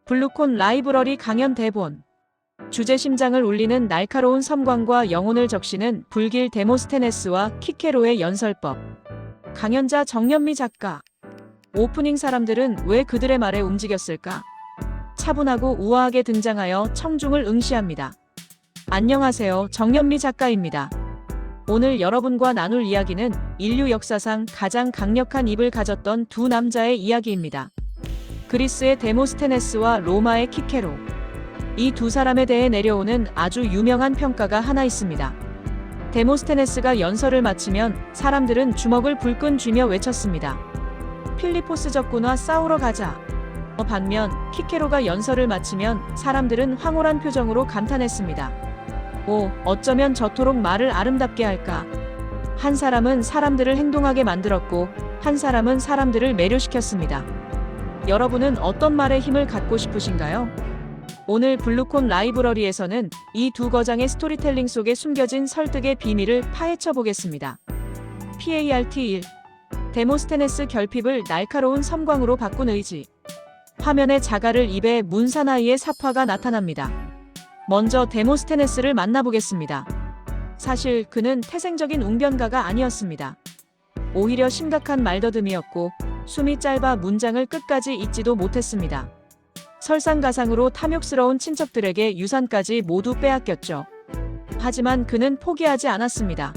블루콘 라이브러리 강연 대본. 주제 심장을 울리는 날카로운 섬광과 영혼을 적시는 불길 데모스테네스와 키케로의 연설법. 강연자 정연미 작가. 오프닝 사람들은 왜 그들의 말에 움직였을까? 차분하고 우아하게 등장하여 청중을 응시합니다. 안녕하세요, 정연미 작가입니다. 오늘 여러분과 나눌 이야기는 인류 역사상 가장 강력한 입을 가졌던 두 남자의 이야기입니다. 그리스의 데모스테네스와 로마의 키케로. 이 두 사람에 대해 내려오는 아주 유명한 평가가 하나 있습니다. 데모스테네스가 연설을 마치면 사람들은 주먹을 불끈 쥐며 외쳤습니다. 필리포스 적군과 싸우러 가자. 반면 키케로가 연설을 마치면 사람들은 황홀한 표정으로 감탄했습니다. 오, 어쩌면 저토록 말을 아름답게 할까. 한 사람은 사람들을 행동하게 만들었고 한 사람은 사람들을 매료시켰습니다. 여러분은 어떤 말에 힘을 갖고 싶으신가요? 오늘 블루콘 라이브러리에서는 이 두 거장의 스토리텔링 속에 숨겨진 설득의 비밀을 파헤쳐 보겠습니다. PART 1. 데모스테네스 결핍을 날카로운 섬광으로 바꾼 의지. 화면에 자갈을 입에 문 사나이의 사파가 나타납니다. 먼저 데모스테네스를 만나보겠습니다. 사실 그는 태생적인 웅변가가 아니었습니다. 오히려 심각한 말더듬이었고 숨이 짧아 문장을 끝까지 읽지도 못했습니다. 설상가상으로 탐욕스러운 친척들에게 유산까지 모두 빼앗겼죠. 하지만 그는 포기하지 않았습니다.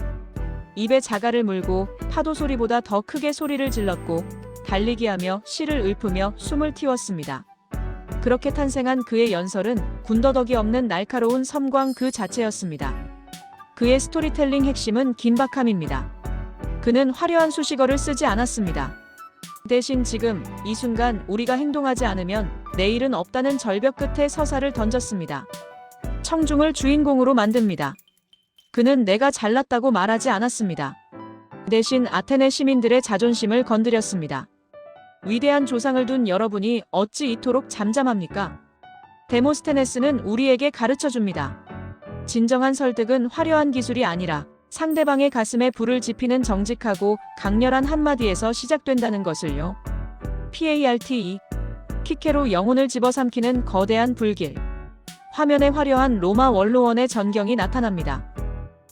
입에 자갈을 물고 파도 소리보다 더 크게 소리를 질렀고 달리기하며 씨를 읊으며 숨을 틔웠습니다. 그렇게 탄생한 그의 연설은 군더더기 없는 날카로운 섬광 그 자체였습니다. 그의 스토리텔링 핵심은 긴박함입니다. 그는 화려한 수식어를 쓰지 않았습니다. 대신 지금, 이 순간 우리가 행동하지 않으면 내일은 없다는 절벽 끝에 서사를 던졌습니다. 청중을 주인공으로 만듭니다. 그는 내가 잘났다고 말하지 않았습니다. 대신 아테네 시민들의 자존심을 건드렸습니다. 위대한 조상을 둔 여러분이 어찌 이토록 잠잠합니까? 데모스테네스는 우리에게 가르쳐줍니다. 진정한 설득은 화려한 기술이 아니라 상대방의 가슴에 불을 지피는 정직하고 강렬한 한마디에서 시작된다는 것을요. PART 2. 키케로 영혼을 집어삼키는 거대한 불길. 화면에 화려한 로마 원로원의 전경이 나타납니다.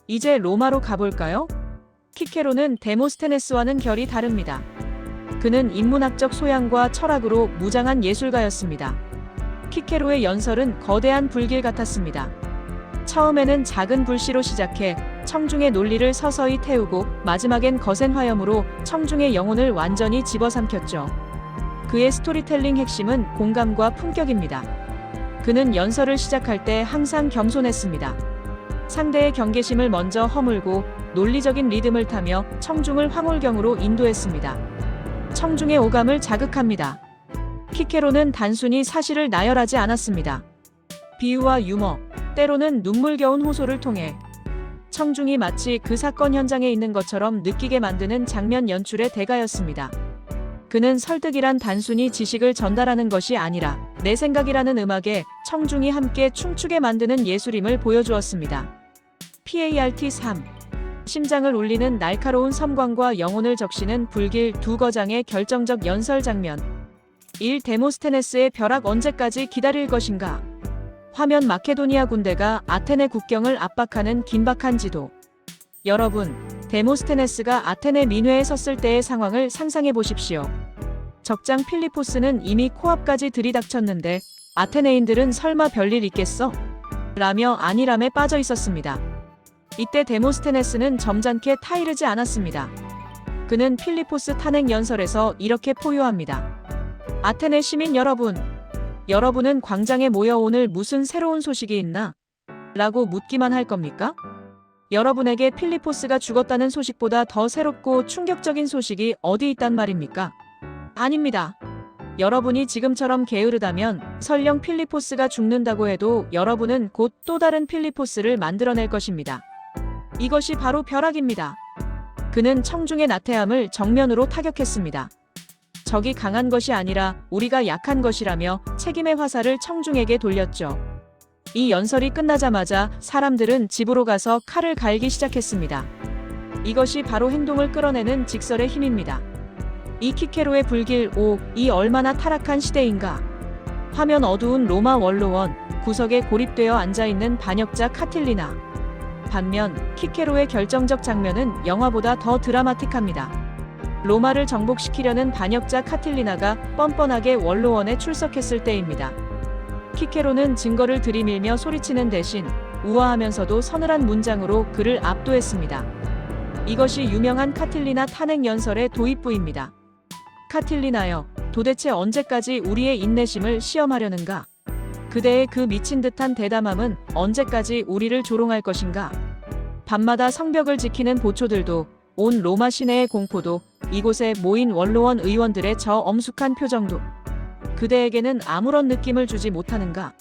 이제 로마로 가볼까요? 키케로는 데모스테네스와는 결이 다릅니다. 그는 인문학적 소양과 철학으로 무장한 예술가였습니다. 키케로의 연설은 거대한 불길 같았습니다. 처음에는 작은 불씨로 시작해 청중의 논리를 서서히 태우고 마지막엔 거센 화염으로 청중의 영혼을 완전히 집어삼켰죠. 그의 스토리텔링 핵심은 공감과 품격입니다. 그는 연설을 시작할 때 항상 겸손했습니다. 상대의 경계심을 먼저 허물고 논리적인 리듬을 타며 청중을 황홀경으로 인도했습니다. 청중의 오감을 자극합니다. 키케로는 단순히 사실을 나열하지 않았습니다. 비유와 유머, 때로는 눈물겨운 호소를 통해 청중이 마치 그 사건 현장에 있는 것처럼 느끼게 만드는 장면 연출의 대가였습니다. 그는 설득이란 단순히 지식을 전달하는 것이 아니라 내 생각이라는 음악에 청중이 함께 춤추게 만드는 예술임을 보여주었습니다. PART 3. 심장을 울리는 날카로운 섬광과 영혼을 적시는 불길 두 거장의 결정적 연설 장면. 1. 데모스테네스의 벼락 언제까지 기다릴 것인가? 화면 마케도니아 군대가 아테네 국경을 압박하는 긴박한 지도. 여러분, 데모스테네스가 아테네 민회에 섰을 때의 상황을 상상해 보십시오. 적장 필리포스는 이미 코앞까지 들이닥쳤는데 아테네인들은 설마 별일 있겠어? 라며 안일함에 빠져 있었습니다. 이때 데모스테네스는 점잖게 타이르지 않았습니다. 그는 필리포스 탄핵 연설에서 이렇게 포효합니다. 아테네 시민 여러분, 여러분은 광장에 모여 오늘 무슨 새로운 소식이 있나? 라고 묻기만 할 겁니까? 여러분에게 필리포스가 죽었다는 소식보다 더 새롭고 충격적인 소식이 어디 있단 말입니까? 아닙니다. 여러분이 지금처럼 게으르다면 설령 필리포스가 죽는다고 해도 여러분은 곧 또 다른 필리포스를 만들어낼 것입니다. 이것이 바로 벼락입니다. 그는 청중의 나태함을 정면으로 타격했습니다. 적이 강한 것이 아니라 우리가 약한 것이라며 책임의 화살을 청중에게 돌렸죠. 이 연설이 끝나자마자 사람들은 집으로 가서 칼을 갈기 시작했습니다. 이것이 바로 행동을 끌어내는 직설의 힘입니다. 이 키케로의 불길 이 얼마나 타락한 시대인가. 화면 어두운 로마 원로원, 구석에 고립되어 앉아있는 반역자 카틸리나. 반면 키케로의 결정적 장면은 영화보다 더 드라마틱합니다. 로마를 정복시키려는 반역자 카틸리나가 뻔뻔하게 원로원에 출석했을 때입니다. 키케로는 증거를 들이밀며 소리치는 대신 우아하면서도 서늘한 문장으로 그를 압도했습니다. 이것이 유명한 카틸리나 탄핵 연설의 도입부입니다. 카틸리나여, 도대체 언제까지 우리의 인내심을 시험하려는가? 그대의 그 미친 듯한 대담함은 언제까지 우리를 조롱할 것인가? 밤마다 성벽을 지키는 보초들도, 온 로마 시내의 공포도, 이곳에 모인 원로원 의원들의 저 엄숙한 표정도 그대에게는 아무런 느낌을 주지 못하는가?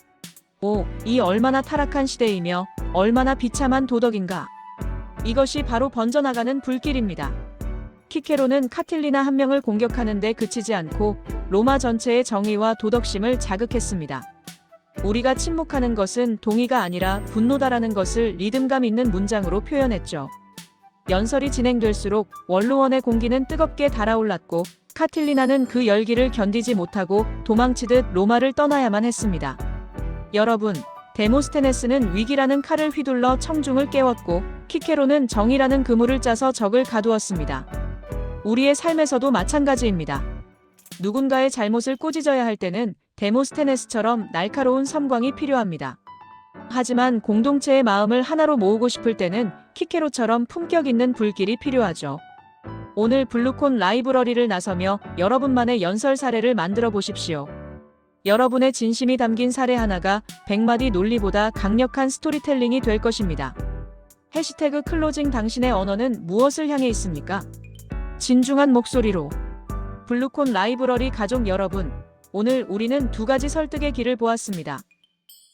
오, 이 얼마나 타락한 시대이며 얼마나 비참한 도덕인가? 이것이 바로 번져나가는 불길입니다. 키케로는 카틸리나 한 명을 공격하는 데 그치지 않고 로마 전체의 정의와 도덕심을 자극했습니다. 우리가 침묵하는 것은 동의가 아니라 분노다라는 것을 리듬감 있는 문장으로 표현했죠. 연설이 진행될수록 원로원의 공기는 뜨겁게 달아올랐고 카틸리나는 그 열기를 견디지 못하고 도망치듯 로마를 떠나야만 했습니다. 여러분, 데모스테네스는 위기라는 칼을 휘둘러 청중을 깨웠고 키케로는 정의라는 그물을 짜서 적을 가두었습니다. 우리의 삶에서도 마찬가지입니다. 누군가의 잘못을 꾸짖어야 할 때는 데모스테네스처럼 날카로운 섬광이 필요합니다. 하지만 공동체의 마음을 하나로 모으고 싶을 때는 키케로처럼 품격 있는 불길이 필요하죠. 오늘 블루콘 라이브러리를 나서며 여러분만의 연설 사례를 만들어 보십시오. 여러분의 진심이 담긴 사례 하나가 100마디 논리보다 강력한 스토리텔링이 될 것입니다. 해시태그 클로징 당신의 언어는 무엇을 향해 있습니까? 진중한 목소리로. 블루콘 라이브러리 가족 여러분, 오늘 우리는 두 가지 설득의 길을 보았습니다.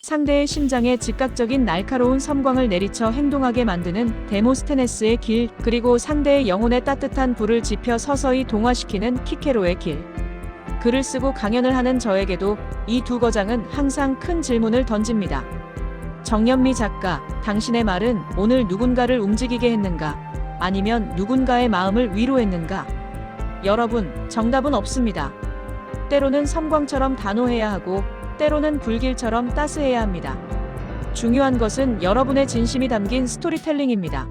상대의 심장에 즉각적인 날카로운 섬광을 내리쳐 행동하게 만드는 데모스테네스의 길, 그리고 상대의 영혼에 따뜻한 불을 지펴 서서히 동화시키는 키케로의 길. 글을 쓰고 강연을 하는 저에게도 이 두 거장은 항상 큰 질문을 던집니다. 정연미 작가, 당신의 말은 오늘 누군가를 움직이게 했는가? 아니면 누군가의 마음을 위로했는가? 여러분, 정답은 없습니다. 때로는 섬광처럼 단호해야 하고 때로는 불길처럼 따스해야 합니다. 중요한 것은 여러분의 진심이 담긴 스토리텔링입니다.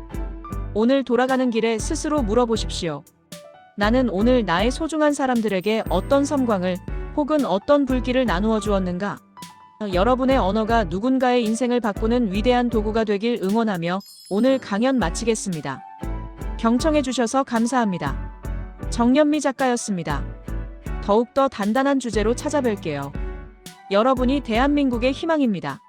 오늘 돌아가는 길에 스스로 물어보십시오. 나는 오늘 나의 소중한 사람들에게 어떤 섬광을 혹은 어떤 불길을 나누어 주었는가? 여러분의 언어가 누군가의 인생을 바꾸는 위대한 도구가 되길 응원하며 오늘 강연 마치겠습니다. 경청해 주셔서 감사합니다. 정연미 작가였습니다. 더욱더 단단한 주제로 찾아뵐게요. 여러분이 대한민국의 희망입니다.